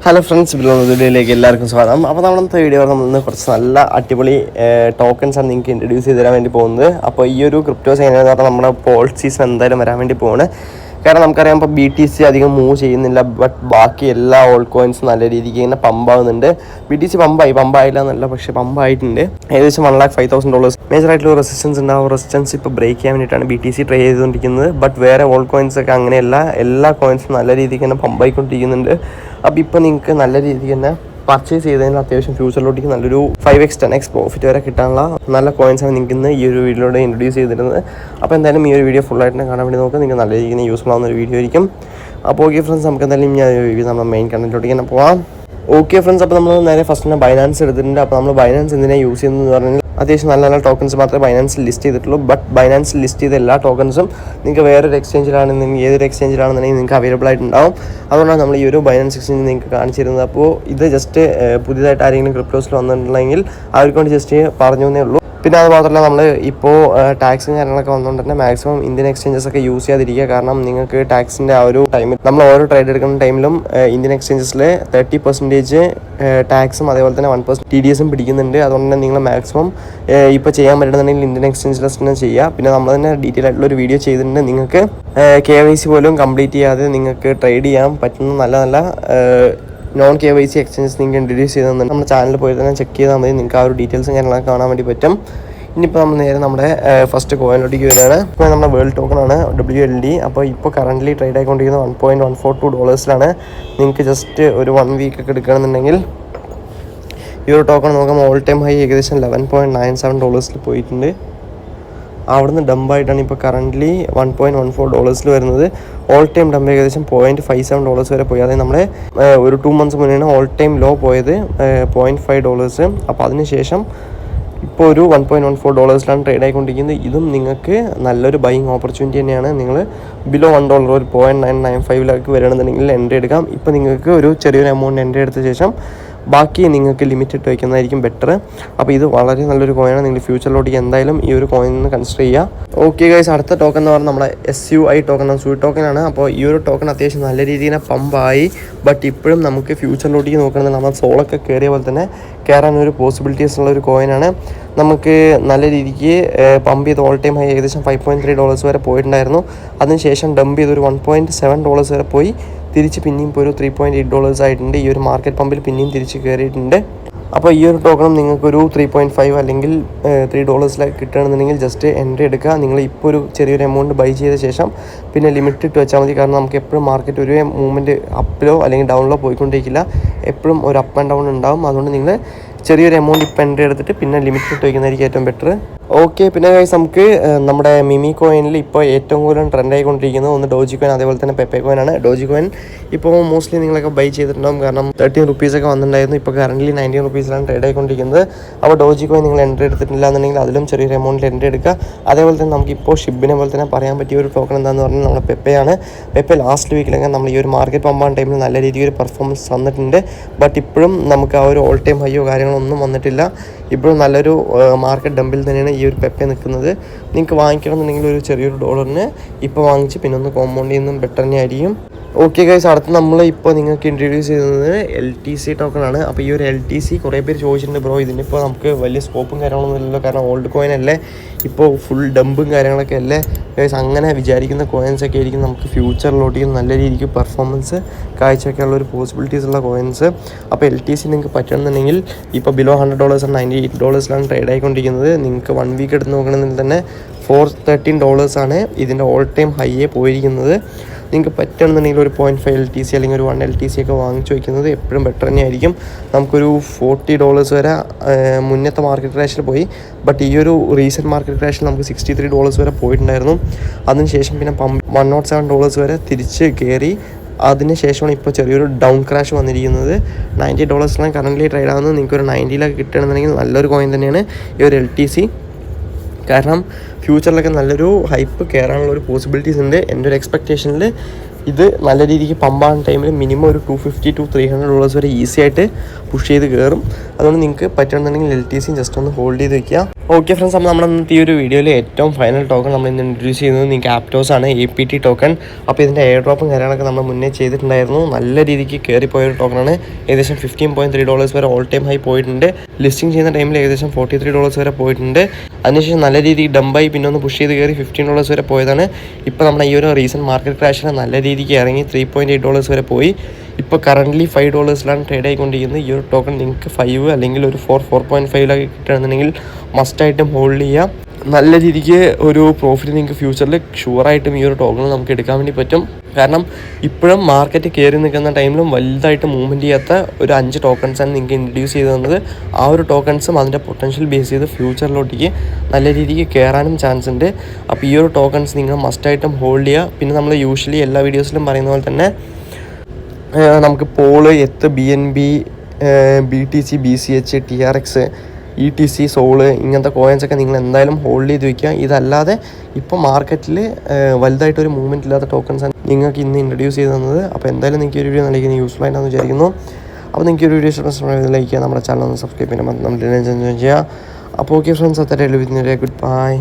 Hello friends, വീഡിയോയിലേക്ക് എല്ലാവർക്കും സ്വാഗതം. അപ്പോൾ നമ്മളത്തെ വീഡിയോ നമ്മൾ കുറച്ച് നല്ല അടിപൊളി ടോക്കൺസാണ് നിങ്ങൾക്ക് ഇൻട്രൊഡ്യൂസ് ചെയ്ത് തരാൻ വേണ്ടി പോകുന്നത്. അപ്പോൾ ഈ ഒരു ക്രിപ്റ്റോസ് എങ്ങനെയാണെന്ന് പറഞ്ഞാൽ നമ്മുടെ പോൾ സീസൺ എന്തായാലും വരാൻ വേണ്ടി പോകുന്നത്. കാരണം നമുക്കറിയാം ഇപ്പോൾ BTC അധികം മൂവ് ചെയ്യുന്നില്ല, ബട്ട് ബാക്കി എല്ലാ ഓൾഡ് കോയിൻസും നല്ല രീതിക്ക് ഇങ്ങനെ പമ്പാകുന്നുണ്ട്. BTC പമ്പായില്ല എന്നല്ല, പക്ഷേ പമ്പായിട്ടുണ്ട്. ഏകദേശം $1,05,000 മേജറായിട്ടുള്ള റെസിസ്റ്റൻസ് ഉണ്ട്. ആ റെസിസ്റ്റൻസ് ഇപ്പോൾ ബ്രേക്ക് ചെയ്യാൻ വേണ്ടിയിട്ടാണ് BTC ട്രൈ ചെയ്തുകൊണ്ടിരിക്കുന്നത്. ബട്ട് വേറെ ഓൾഡ് കോയിൻസ് ഒക്കെ അങ്ങനെയല്ല, എല്ലാ കോയിൻസും നല്ല രീതിക്ക് തന്നെ പമ്പായിക്കൊണ്ടിരിക്കുന്നുണ്ട്. അപ്പോൾ ഇപ്പോൾ നിങ്ങൾക്ക് നല്ല രീതിക്ക് തന്നെ പർച്ചേസ് ചെയ്തതിന് അത്യാവശ്യം ഫ്യൂച്ചറിലോട്ടേക്ക് നല്ലൊരു 5x 10x പ്രോഫിറ്റ് വരെ കിട്ടാനുള്ള നല്ല കോയിൻസാണ് നിങ്ങൾക്ക് ഇന്ന് ഈ ഒരു വീഡിയോയിലൂടെ ഇൻട്രൊഡ്യൂസ് ചെയ്തിരുന്നത്. അപ്പോൾ എന്തായാലും ഈ ഒരു വീഡിയോ ഫുള്ളായിട്ട് കാണാൻ വേണ്ടി നോക്കുക. നിങ്ങൾക്ക് നല്ല രീതിക്ക് യൂസ്ഫുൾ ആവുന്ന ഒരു വീഡിയോ ആയിരിക്കും. അപ്പോൾ ഓക്കെ ഫ്രണ്ട്സ്, നമുക്ക് എന്തായാലും നമ്മുടെ മെയിൻ കണ്ടന്റിലോട്ടേക്ക് തന്നെ പോകാം. ഓക്കെ ഫ്രണ്ട്സ്, അപ്പോൾ നമ്മൾ നേരെ ഫസ്റ്റ് തന്നെ ബൈനാൻസ് എടുത്തിട്ടുണ്ട്. അപ്പോൾ നമ്മൾ ബൈനാൻസ് എന്തിനാണ് യൂസ് ചെയ്യുന്നതെന്ന് പറഞ്ഞാൽ അത്യാവശ്യം നല്ല നല്ല ടോക്കൺസ് മാത്രമേ ബൈനാൻസിൽ ലിസ്റ്റ് ചെയ്തിട്ടുള്ളൂ. ബട്ട് ബൈനാൻസിൽ ലിസ്റ്റ് ചെയ്ത എല്ലാ ടോക്കൺസും നിങ്ങൾക്ക് വേറൊരു എക്സ്ചേഞ്ചിലാണെന്നുണ്ടെങ്കിൽ ഏതൊരു എക്സ്ചേഞ്ചിലാണെന്നുണ്ടെങ്കിൽ നിങ്ങൾക്ക് അവൈലബിൾ ആയിട്ടുണ്ടാവും. അതുകൊണ്ടാണ് നമ്മൾ ഈ ഒരു ബൈനാൻസ് എക്സ്ചേഞ്ച് നിങ്ങൾക്ക് കാണിച്ചു തരുന്നത്. അപ്പോൾ ഇത് ജസ്റ്റ് പുതിയതായിട്ട് ആരെങ്കിലും ക്രിപ്റ്റോസിൽ വന്നിട്ടുണ്ടെങ്കിൽ അവർക്ക് വേണ്ടി ജസ്റ്റ് പറഞ്ഞു എന്നേ ഉള്ളൂ. പിന്നെ അത് മാത്രമല്ല, നമ്മൾ ഇപ്പോൾ ടാക്സും കാര്യങ്ങളൊക്കെ വന്നുകൊണ്ട് തന്നെ മാക്സിമം ഇന്ത്യൻ എക്സ്ചേഞ്ചസ് ഒക്കെ യൂസ് ചെയ്യാതിരിക്കുക. കാരണം നിങ്ങൾക്ക് ടാക്സിൻ്റെ ആ ഒരു ടൈമിൽ നമ്മൾ ഓരോ ട്രേഡ് എടുക്കുന്ന ടൈമിലും ഇന്ത്യൻ എക്സ്ചേഞ്ചസിൽ 30% ടാക്സും അതേപോലെ തന്നെ 1% TDSും പിടിക്കുന്നുണ്ട്. അതുകൊണ്ട് തന്നെ നിങ്ങൾ മാക്സിമം ഇപ്പോൾ ചെയ്യാൻ പറ്റുന്നുണ്ടെങ്കിൽ ഇന്ത്യൻ എക്സ്ചേഞ്ചിൽ തന്നെ ചെയ്യുക. പിന്നെ നമ്മൾ തന്നെ ഡീറ്റെയിൽ ആയിട്ടുള്ള ഒരു വീഡിയോ ചെയ്തിട്ടുണ്ട്. നിങ്ങൾക്ക് KYC പോലും കംപ്ലീറ്റ് ചെയ്യാതെ നിങ്ങൾക്ക് ട്രേഡ് ചെയ്യാൻ പറ്റുന്ന നല്ല നല്ല നോൺ KYC എക്സ്ചേഞ്ചസ് നിങ്ങൾക്ക് ഇൻട്രൊഡ്യൂസ് ചെയ്തെന്ന് നമ്മുടെ ചാനലിൽ പോയി തന്നെ ചെക്ക് ചെയ്താൽ മതി. നിങ്ങൾക്ക് ആ ഒരു ഡീറ്റെയിൽസും കാര്യങ്ങളൊക്കെ കാണാൻ വേണ്ടി പറ്റും. ഇനിയിപ്പോൾ നമ്മൾ നേരെ നമ്മുടെ ഫസ്റ്റ് കോയിനിലോട്ടേക്ക് വരികയാണ്. ഇപ്പോൾ നമ്മുടെ വേൾഡ് ടോക്കണാണ് WLD. അപ്പോൾ ഇപ്പോൾ കറൻ്റ്ലി ട്രേഡ് ആയിക്കൊണ്ടിരിക്കുന്നത് $1.142. നിങ്ങൾക്ക് ജസ്റ്റ് ഒരു 1 വീക്ക് ഒക്കെ എടുക്കുകയാണെന്നുണ്ടെങ്കിൽ ഈ ഒരു ടോക്കൺ നോക്കാം. ഓൾ ടൈം ഹൈ ഏകദേശം $11.97 പോയിട്ടുണ്ട്. അവിടുന്ന് ഡംപായിട്ടാണ് ഇപ്പോൾ കറൻ്റ്ലി $1.14 വരുന്നത്. ഓൾ ടൈം ഡംപ് ഏകദേശം $0.57 വരെ പോയി. അതായത് നമ്മുടെ ഒരു 2 months മുന്നേ ഓൾ ടൈം ലോ പോയത് $0.5. അപ്പോൾ അതിനുശേഷം ഇപ്പോൾ ഒരു $1.14 ട്രേഡ് ആയിക്കൊണ്ടിരിക്കുന്നത്. ഇതും നിങ്ങൾക്ക് നല്ലൊരു ബൈയിങ് ഓപ്പർച്യൂണിറ്റി തന്നെയാണ്. നിങ്ങൾ ബിലോ $1 ഒരു 0.995 വരികയാണെന്നുണ്ടെങ്കിൽ എൻട്രി എടുക്കാം. ഇപ്പോൾ നിങ്ങൾക്ക് ഒരു ചെറിയൊരു എമൗണ്ട് എൻട്രി എടുത്ത ശേഷം ബാക്കി നിങ്ങൾക്ക് ലിമിറ്റ് ഇട്ട് വയ്ക്കുന്നതായിരിക്കും ബെറ്റർ. അപ്പോൾ ഇത് വളരെ നല്ലൊരു കോയിനാണ്. നിങ്ങൾ ഫ്യൂച്ചറിലോട്ടേക്ക് എന്തായാലും ഈ ഒരു കോയിൻ കൺസിഡർ ചെയ്യുക. ഓക്കെ ഗൈസ്, അടുത്ത ടോക്കൺ എന്ന് പറഞ്ഞാൽ നമ്മുടെ SUI ടോക്കൺ ആണ്, സ്വീറ്റ് ടോക്കനാണ്. അപ്പോൾ ഈ ഒരു ടോക്കൺ അത്യാവശ്യം നല്ല രീതിയിൽ പമ്പായി. ബട്ട് ഇപ്പോഴും നമുക്ക് ഫ്യൂച്ചറിലോട്ടേക്ക് നോക്കണമെങ്കിൽ നമ്മൾ സോളൊക്കെ കയറിയ പോലെ തന്നെ കയറാനൊരു പോസിബിലിറ്റീസ് ഉള്ള ഒരു കോയിനാണ്. നമുക്ക് നല്ല രീതിക്ക് പമ്പ് ചെയ്ത് ഓൾ ടൈം ഹൈ ഏകദേശം $5.3 വരെ പോയിട്ടുണ്ടായിരുന്നു. അതിനുശേഷം ഡംപ് ചെയ്തൊരു $1.7 വരെ പോയി. തിരിച്ച് പിന്നെയും ഇപ്പോൾ ഒരു $3.8 ആയിട്ടുണ്ട്. ഈ ഒരു മാർക്കറ്റ് പമ്പിൽ പിന്നെയും തിരിച്ച് കയറിയിട്ടുണ്ട്. അപ്പോൾ ഈ ഒരു ടോക്കണും നിങ്ങൾക്കൊരു 3.5 അല്ലെങ്കിൽ $3 കിട്ടുകയാണെന്നുണ്ടെങ്കിൽ ജസ്റ്റ് എൻട്രി എടുക്കുക. നിങ്ങൾ ഇപ്പോൾ ഒരു ചെറിയൊരു എമൗണ്ട് ബൈ ചെയ്ത ശേഷം പിന്നെ ലിമിറ്റ് ഇട്ട് വെച്ചാൽ മതി. കാരണം നമുക്ക് എപ്പോഴും മാർക്കറ്റ് ഒരു മൂവ്മെൻറ്റ് അപ്പിലോ അല്ലെങ്കിൽ ഡൗണിലോ പോയിക്കൊണ്ടിരിക്കില്ല. എപ്പോഴും ഒരു അപ്പ് ആൻഡ് ഡൗൺ ഉണ്ടാവും. അതുകൊണ്ട് നിങ്ങൾ ചെറിയൊരു എമൗണ്ട് ഇപ്പോൾ എൻട്രി എടുത്തിട്ട് പിന്നെ ലിമിറ്റ് ഇട്ട് വയ്ക്കുന്നതായിരിക്കും ഏറ്റവും ബെറ്റർ. ഓക്കെ, പിന്നെ ഗൈസ് നമുക്ക് നമ്മുടെ മിമി കോയിനിൽ ഇപ്പോൾ ഏറ്റവും കൂടുതൽ ട്രെൻഡ് ആയിക്കൊണ്ടിരിക്കുന്നത് ഒന്ന് ഡോജി കോയിൻ, അതേപോലെ തന്നെ പെപ്പെ കോയിനാണ്. ഡോജി കോയിൻ ഇപ്പോൾ മോസ്റ്റ്ലി നിങ്ങളൊക്കെ ബൈ ചെയ്തിട്ടുണ്ടാകും. കാരണം $13 ഒക്കെ വന്നിട്ടുണ്ടായിരുന്നു. ഇപ്പോൾ കറൻ്റ്ലി $19 ട്രേഡ് ആയിക്കൊണ്ടിരിക്കുന്നത്. അപ്പോൾ ഡോജി കോയിൻ നിങ്ങൾ എൻട്രി എടുത്തിട്ടില്ല എന്നുണ്ടെങ്കിൽ അതിലും ചെറിയൊരു എമൗണ്ടിൽ എൻട്രി എടുക്കുക. അതേപോലെ തന്നെ നമുക്കിപ്പോൾ ഷിബിനെ പോലെ തന്നെ പറയാൻ പറ്റിയ ഒരു ടോക്കൺ എന്താണെന്ന് പറഞ്ഞാൽ നമ്മുടെ പെപ്പയാണ്. പെപ്പെ ലാസ്റ്റ് വീക്കിലൊക്കെ നമ്മൾ ഈ ഒരു മാർക്കറ്റ് പമ്പാൻ ടൈമിൽ നല്ല രീതിയിൽ ഒരു പെർഫോമൻസ് വന്നിട്ടുണ്ട്. ബട്ട് ഇപ്പോഴും നമുക്ക് ആ ഒരു ഓൾ ടൈം ഹൈയോ കാര്യങ്ങളൊന്നും വന്നിട്ടില്ല. ഇപ്പോഴും നല്ലൊരു മാർക്കറ്റ് ഡംപിൽ തന്നെയാണ് ഈ ഒരു പെപ്പെ നിൽക്കുന്നത്. നിങ്ങൾക്ക് വാങ്ങിക്കണമെന്നുണ്ടെങ്കിൽ ഒരു ചെറിയൊരു $1 ഇപ്പോൾ വാങ്ങിച്ച് പിന്നെ ഒന്ന് കോമ്പൗണ്ട് ചെയ്യുന്നതും ബെറ്റർ തന്നെ ആയിരിക്കും. ഓക്കെ ഗൈസ്, അടുത്ത് നമ്മൾ ഇപ്പോൾ നിങ്ങൾക്ക് ഇൻട്രൊഡ്യൂസ് ചെയ്യുന്നത് LTC ടോക്കണാണ്. അപ്പോൾ ഈ ഒരു LTC കുറേ പേര് ചോദിച്ചിട്ടുണ്ട്, ബ്രോ ഇതിനിപ്പോൾ നമുക്ക് വലിയ സ്കോപ്പും കാര്യങ്ങളൊന്നും ഇല്ലല്ലോ, കാരണം ഓൾഡ് കോയിൻ അല്ലേ, ഇപ്പോൾ ഫുൾ ഡംപും കാര്യങ്ങളൊക്കെ അല്ലേ ഗൈസ്. അങ്ങനെ വിചാരിക്കുന്ന കോയിൻസൊക്കെ ആയിരിക്കും നമുക്ക് ഫ്യൂച്ചറിലോട്ടേക്ക് നല്ല രീതിക്ക് പെർഫോമൻസ് കാഴ്ചവെക്കാനുള്ള ഒരു പോസിബിലിറ്റീസ് ഉള്ള കോയിൻസ്. അപ്പോൾ LTC നിങ്ങൾക്ക് പറ്റുന്നുണ്ടെങ്കിൽ ഇപ്പോൾ ബിലോ $100 $98 ട്രേഡ് ആയിക്കൊണ്ടിരിക്കുന്നത്. നിങ്ങൾക്ക് 1 വീക്ക് എടുത്ത് നോക്കണമെങ്കിൽ തന്നെ $413 ആണ് ഇതിൻ്റെ ഓൾ ടൈം ഹൈയെ പോയിരിക്കുന്നത്. നിങ്ങൾക്ക് പറ്റുകയാണെന്നുണ്ടെങ്കിൽ ഒരു 0.5 LTC അല്ലെങ്കിൽ ഒരു 1 LTC ഒക്കെ വാങ്ങിച്ചു വയ്ക്കുന്നത് എപ്പോഴും ബെറ്റർ തന്നെയായിരിക്കും. നമുക്കൊരു $40 വരെ മുന്നത്തെ മാർക്കറ്റ് ക്രാഷിൽ പോയി. ബട്ട് ഈ ഒരു റീസെൻറ്റ് മാർക്കറ്റ് ക്രാഷിൽ നമുക്ക് $63 വരെ പോയിട്ടുണ്ടായിരുന്നു. അതിനുശേഷം പിന്നെ $107 വരെ തിരിച്ച് കയറി. അതിനുശേഷമാണ് ഇപ്പോൾ ചെറിയൊരു ഡൗൺ ക്രാഷ് വന്നിരിക്കുന്നത്. $90 കറൻ്റ്ലി ട്രേഡ് ആകുന്നത്. നിങ്ങൾക്കൊരു 90 കിട്ടുകയാണെന്നുണ്ടെങ്കിൽ നല്ലൊരു കോയിൻ തന്നെയാണ് ഈ ഒരു LTC. കാരണം ഫ്യൂച്ചറിലൊക്കെ നല്ലൊരു ഹൈപ്പ് കയറാനുള്ള ഒരു പോസിബിലിറ്റീസ് ഉണ്ട്. എൻ്റെ ഒരു എക്സ്പെക്റ്റേഷനിൽ ഇത് നല്ല രീതിക്ക് പമ്പാകുന്ന ടൈമിൽ മിനിമം ഒരു $250 to $300 വരെ ഈസി ആയിട്ട് പുഷ് ചെയ്ത് കയറും. അതുകൊണ്ട് നിങ്ങൾക്ക് പറ്റുന്നുണ്ടെങ്കിൽ LTC ജസ്റ്റ് ഒന്ന് ഹോൾഡ് ചെയ്ത് വെക്കുക. ഓക്കെ ഫ്രണ്ട്സ്, അപ്പോൾ നമ്മുടെ ഇന്നത്തെ ഈ ഒരു വീഡിയോയിൽ ഏറ്റവും ഫൈനൽ ടോക്കൺ നമ്മൾ ഇന്ന് ഇൻട്രൊഡ്യൂസ് ചെയ്യുന്നത് നിങ്ങൾക്ക് ആപ്റ്റോസ് ആണ്, APT ടോക്കൺ. അപ്പോൾ ഇതിൻ്റെ എയർ ഡ്രോപ്പും കാര്യങ്ങളൊക്കെ നമ്മൾ മുന്നേ ചെയ്തിട്ടുണ്ടായിരുന്നു. നല്ല രീതിക്ക് കയറിപ്പോയൊരു ടോക്കണാണ്. ഏകദേശം $15.3 വരെ ഓൾ ടൈം ഹൈ പോയിട്ടുണ്ട്. ലിസ്റ്റിംഗ് ചെയ്യുന്ന ടൈമിൽ ഏകദേശം $43 വരെ പോയിട്ടുണ്ട്. അതിനുശേഷം നല്ല രീതിക്ക് ഡംപായി പിന്നെ ഒന്ന് പുഷ് ചെയ്ത് കയറി $15 വരെ പോയതാണ്. ഇപ്പോൾ നമ്മുടെ ഈ ഒരു റീസെൻറ്റ് മാർക്കറ്റ് ക്രാഷിൽ നല്ല രീതിക്ക് ഇറങ്ങി $3.8 വരെ പോയി. ഇപ്പോൾ കറൻ്റ്ലി $5 ട്രേഡ് ആയിക്കൊണ്ടിരിക്കുന്നത്. ഈ ഒരു ടോക്കൺ നിങ്ങൾക്ക് 5 അല്ലെങ്കിൽ ഒരു 4.5 കിട്ടുകയാണെന്നുണ്ടെങ്കിൽ മസ്റ്റായിട്ടും ഹോൾഡ് ചെയ്യാം. നല്ല രീതിക്ക് ഒരു പ്രോഫിറ്റ് നിങ്ങൾക്ക് ഫ്യൂച്ചറിൽ ഷുവറായിട്ടും ഈ ഒരു ടോക്കൺ നമുക്ക് എടുക്കാൻ വേണ്ടി പറ്റും. കാരണം ഇപ്പോഴും മാർക്കറ്റ് കയറി നിൽക്കുന്ന ടൈമിലും വലുതായിട്ട് മൂവ്മെൻറ്റ് ചെയ്യാത്ത ഒരു 5 ടോക്കൺസാണ് നിങ്ങൾക്ക് ഇൻട്രൊഡ്യൂസ് ചെയ്ത് തന്നത്. ആ ഒരു ടോക്കൺസും അതിൻ്റെ പൊട്ടൻഷ്യൽ ബേസ് ചെയ്ത് ഫ്യൂച്ചറിലോട്ടേക്ക് നല്ല രീതിക്ക് കയറാനും ചാൻസ് ഉണ്ട്. അപ്പോൾ ഈ ഒരു ടോക്കൺസ് നിങ്ങൾ മസ്റ്റായിട്ടും ഹോൾഡ് ചെയ്യുക. പിന്നെ നമ്മൾ യൂഷ്വലി എല്ലാ വീഡിയോസിലും പറയുന്ന പോലെ തന്നെ നമുക്ക് പോള്, എത്ത്, BNB, BTC, BCH, TRX, ETC, SOL ഇങ്ങനത്തെ കോയിൻസൊക്കെ നിങ്ങൾ എന്തായാലും ഹോൾഡ് ചെയ്ത് വയ്ക്കുക. ഇതല്ലാതെ ഇപ്പോൾ മാർക്കറ്റിൽ വലുതായിട്ടൊരു മൂവ്മെൻറ്റ് ഇല്ലാത്ത ടോക്കൺസാണ് നിങ്ങൾക്ക് ഇന്ന് ഇൻട്രൊഡ്യൂസ് ചെയ്ത് തന്നത്. അപ്പോൾ എന്തായാലും നിങ്ങൾക്ക് ഒരു വീഡിയോ നൽകുന്നത് യൂസ്ഫുൾ ആയിട്ടാണെന്ന് വിചാരിക്കുന്നു. അപ്പോൾ നിങ്ങൾക്ക് ഒരു വീഡിയോ ഇഷ്ടപ്പെട്ട ലൈക്ക് ചെയ്യുക, നമ്മുടെ ചാനൽ ഒന്ന് സബ്സ്ക്രൈബ് ചെയ്യാൻ നമ്മൾ ചെയ്യുക. അപ്പോൾ ഓക്കെ ഫ്രണ്ട്സ്, അത്രയേ ഉള്ളൂ. Good bye.